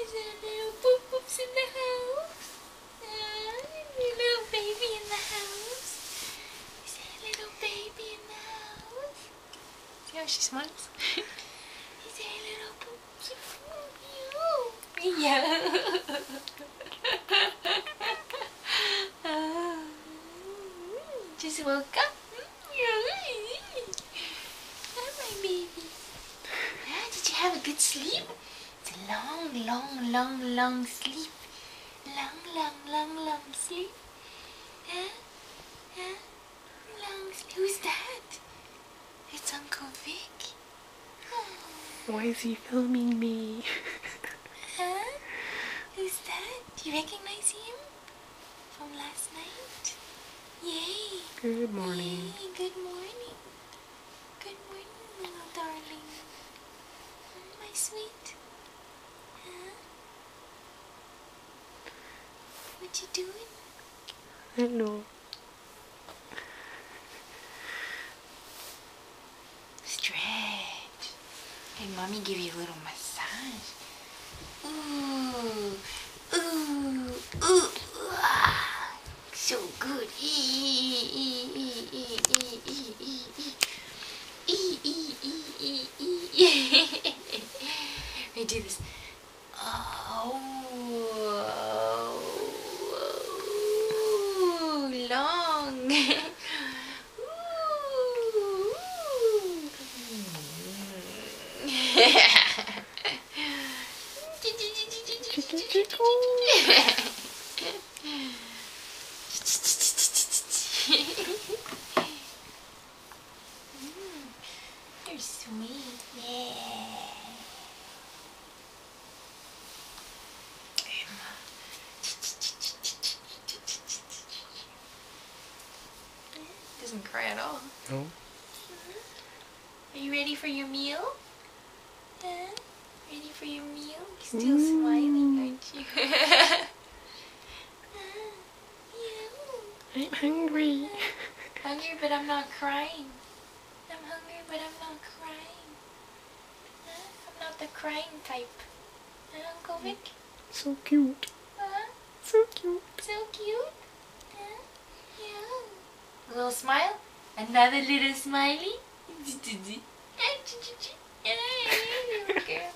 Is there little poop poops in the house? Little baby in the house? Is there a little baby in the house? See how she smiles? Is there a little poop? Yeah. Just woke up. Hi, my baby. Did you have a good sleep? It's a long, long, long, long sleep. Long sleep. Huh? Long sleep. Who's that? It's Uncle Vic. Oh. Why is he filming me? Huh? Who's that? Do you recognize him from last night? Yay! Good morning. Yay. Good morning. Good morning, little darling. My sweet. Huh? What you doing? Hello. Stretch. Hey, mommy give you a little massage. Ooh. Ooh. Ooh. Ah. So good. I do this. Oh, long. You're sweet. Yeah. Doesn't cry at all. No. Are you ready for your meal? Huh? Ready for your meal? You're still smiling, aren't you? I'm hungry. Hungry, but I'm not crying. I'm hungry, but I'm not crying. I'm not the crying type. Uncle Vic? So cute. Huh? So cute. So cute? Huh? Yeah. A little smile? Another little smiley? Hey, little girl.